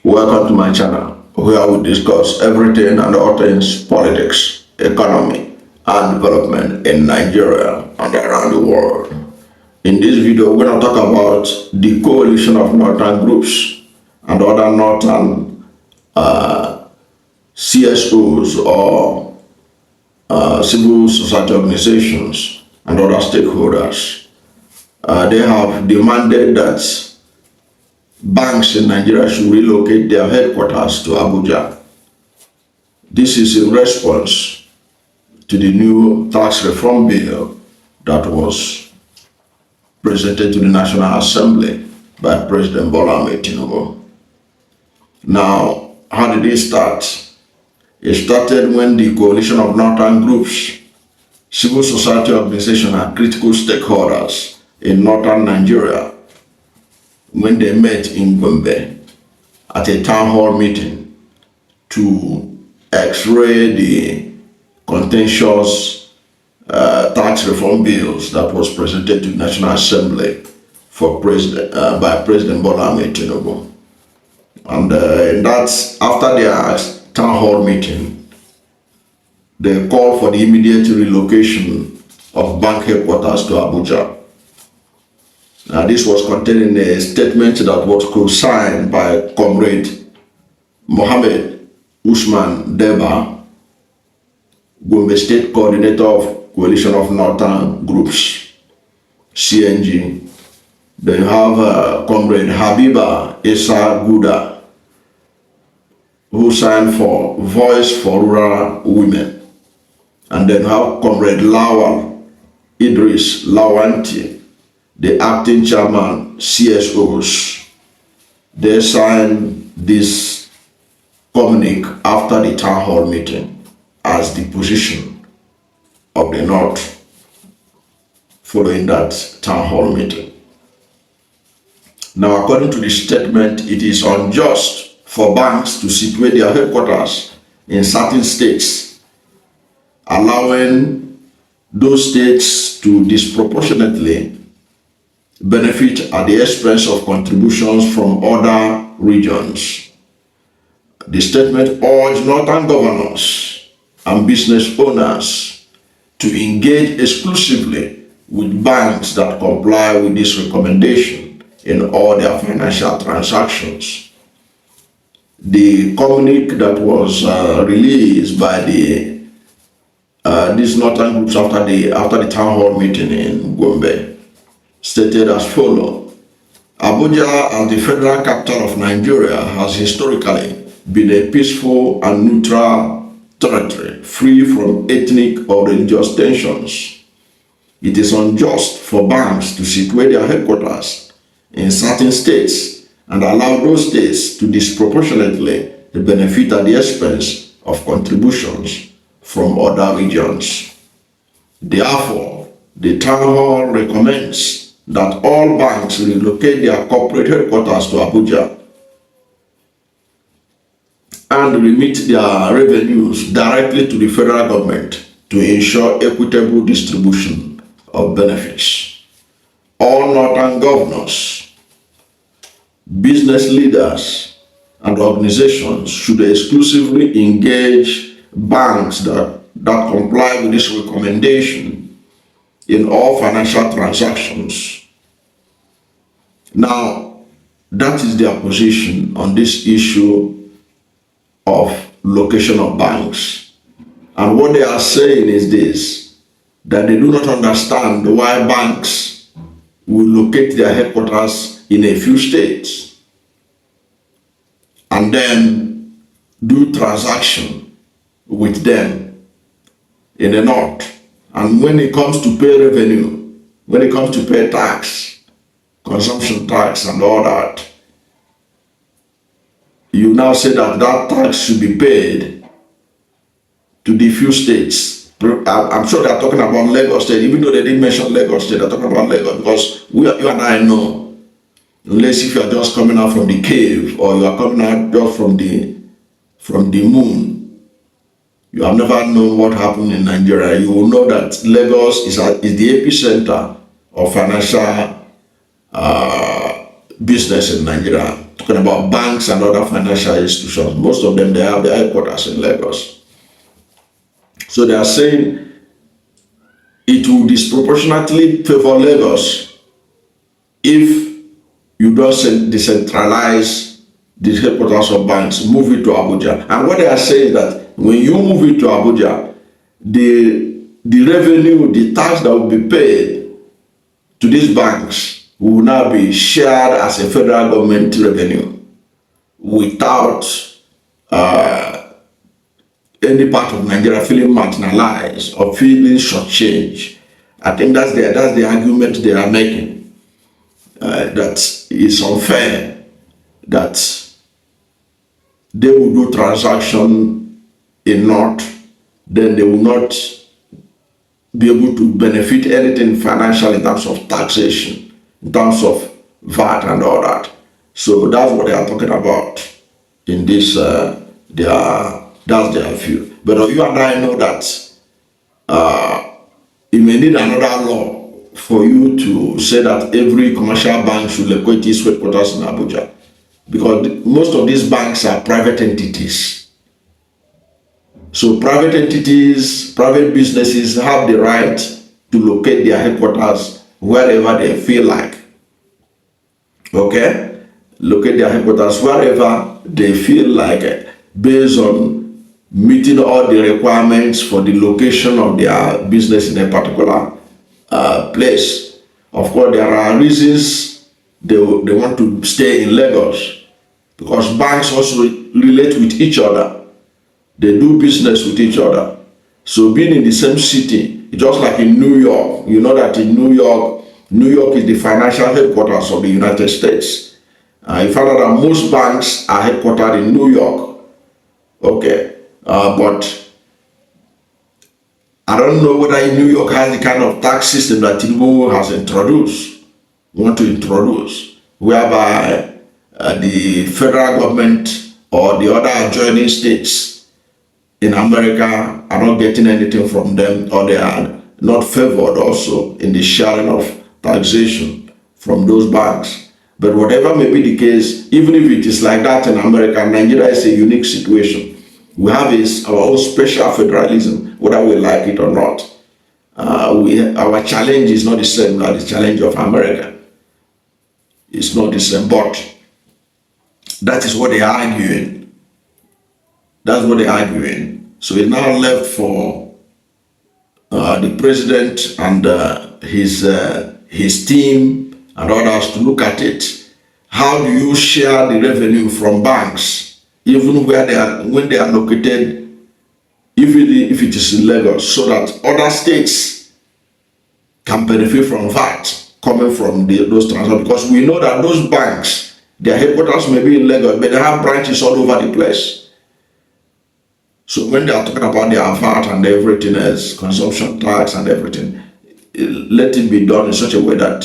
Welcome to my channel, where we discuss everything and all things politics, economy, and development in Nigeria and around the world. In this video, we're going to talk about the coalition of northern groups and other northern CSOs or civil society organizations and other stakeholders. They have demanded that banks in Nigeria should relocate their headquarters to Abuja. This is in response to the new tax reform bill that was presented to the National Assembly by President Bola Ahmed Tinubu. Now, how did it start? It started when the coalition of northern groups, civil society organizations, and critical stakeholders in northern Nigeria, when they met in Gombe at a town hall meeting to x-ray the contentious tax reform bills that was presented to the National Assembly for by President Bola Ahmed Tinubu. And after their town hall meeting, they called for the immediate relocation of bank headquarters to Abuja. This was contained in a statement that was co-signed by Comrade Mohammed Usman Deba, Gombe State Coordinator of Coalition of Northern Groups, CNG. Then you have Comrade Habiba Issa Guda, who signed for Voice for Rural Women. And then you have Comrade Lawal Idris Lawanti, the acting chairman, CSOs. They signed this communique after the town hall meeting as the position of the North following that town hall meeting. Now, according to the statement, it is unjust for banks to situate their headquarters in certain states, allowing those states to disproportionately benefit at the expense of contributions from other regions. The statement urged northern governors and business owners to engage exclusively with banks that comply with this recommendation in all their financial transactions. The communique that was released by these northern groups after the town hall meeting in Gombe stated as follows: Abuja, as the federal capital of Nigeria, has historically been a peaceful and neutral territory, free from ethnic or religious tensions. It is unjust for banks to situate their headquarters in certain states and allow those states to disproportionately benefit at the expense of contributions from other regions. Therefore, the town hall recommends that all banks relocate their corporate headquarters to Abuja and remit their revenues directly to the federal government to ensure equitable distribution of benefits. All northern governors, business leaders, and organizations should exclusively engage banks that comply with this recommendation in all financial transactions. Now, that is their position on this issue of location of banks. And what they are saying is this, that they do not understand why banks will locate their headquarters in a few states and then do transaction with them in the north. And when it comes to pay revenue, when it comes to pay tax, consumption tax and all that, you now say that that tax should be paid to the few states. I'm sure they're talking about Lagos State, even though they didn't mention Lagos State, they're talking about Lagos, because you and I know, unless if you're just coming out from the cave or you are coming out just from the moon, you have never known what happened in Nigeria. You will know that Lagos is the epicenter of financial business in Nigeria, talking about banks and other financial institutions. Most of them, they have their headquarters in Lagos. So they are saying it will disproportionately favor Lagos if you don't decentralize the headquarters of banks, move it to Abuja. And what they are saying is that when you move it to Abuja, the revenue, the tax that will be paid to these banks will now be shared as a federal government revenue without any part of Nigeria feeling marginalized or feeling shortchanged. I think that's the argument they are making. That it's unfair that they will do transaction in North, then they will not be able to benefit anything financial in terms of taxation, in terms of VAT and all that. So that's what they are talking about in this, that's their view. But you and I know that you may need another law for you to say that every commercial bank should locate its headquarters in Abuja. Because most of these banks are private entities. So private entities, private businesses have the right to locate their headquarters wherever they feel like. Okay? Locate their headquarters wherever they feel like, based on meeting all the requirements for the location of their business in a particular place. Of course, there are reasons they want to stay in Lagos, because banks also relate with each other. They do business with each other. So being in the same city, just like in New York, you know that in New York is the financial headquarters of the United States. You find out that most banks are headquartered in New York. Okay, but I don't know whether New York has the kind of tax system that Tinubu has want to introduce, whereby the federal government or the other adjoining states in America are not getting anything from them, or they are not favored also in the sharing of taxation from those banks. But whatever may be the case, even if it is like that in America, Nigeria is a unique situation. We have our own special federalism, whether we like it or not. Our challenge is not the same as the challenge of America. It's not the same, but that is what they are arguing. That's what they're arguing. So it's now left for the president and his team and others to look at it. How do you share the revenue from banks, even when they are located, if it is in Lagos, so that other states can benefit from that coming from those transactions? Because we know that those banks, their headquarters may be in Lagos, but they have branches all over the place. So when they are talking about their VAT and everything else, consumption tax and everything, let it be done in such a way that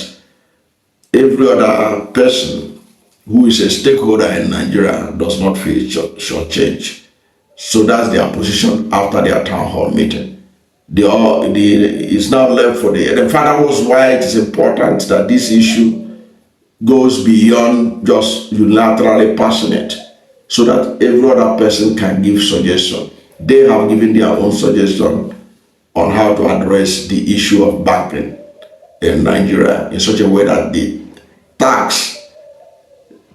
every other person who is a stakeholder in Nigeria does not feel shortchanged. So that's their position after their town hall meeting. It's now left for the final was why it is important that this issue goes beyond just unilaterally passing it, so that every other person can give suggestion. They have given their own suggestion on how to address the issue of banking in Nigeria in such a way that the tax,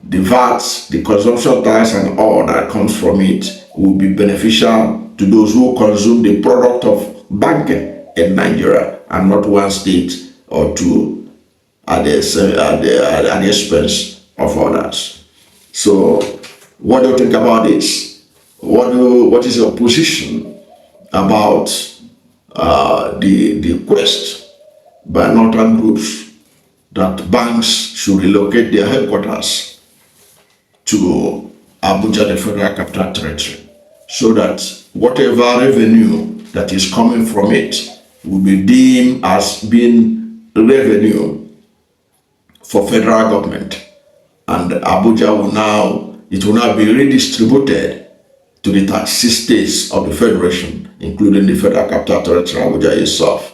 the VAT, the consumption tax and all that comes from it will be beneficial to those who consume the product of banking in Nigeria, and not one state or two at the expense of others. So what do you think about this? What is your position about the quest by northern groups that banks should relocate their headquarters to Abuja, the Federal Capital Territory, so that whatever revenue that is coming from it will be deemed as being revenue for federal government, and Abuja will now be redistributed to the 36 states of the Federation, including the Federal Capital Territory, Abuja itself.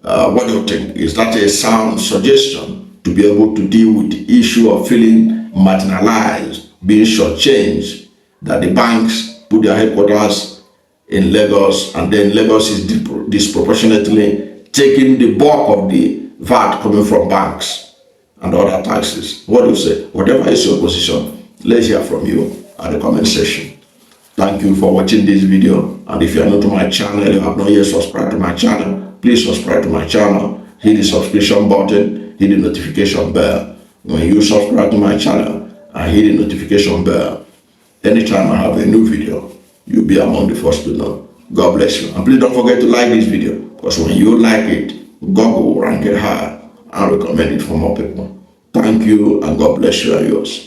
What do you think? Is that a sound suggestion to be able to deal with the issue of feeling marginalized, being shortchanged, that the banks put their headquarters in Lagos, and then Lagos is disproportionately taking the bulk of the VAT coming from banks and other taxes. What do you say? Whatever is your position, let's hear from you at the comment section. Thank you for watching this video, and if you are new to my channel, you have not yet subscribed to my channel, please subscribe to my channel, hit the subscription button, hit the notification bell. When you subscribe to my channel and hit the notification bell, anytime I have a new video, you'll be among the first to know. God bless you. And please don't forget to like this video, because when you like it, Google will rank it high and recommend it for more people. Thank you, and God bless you and yours.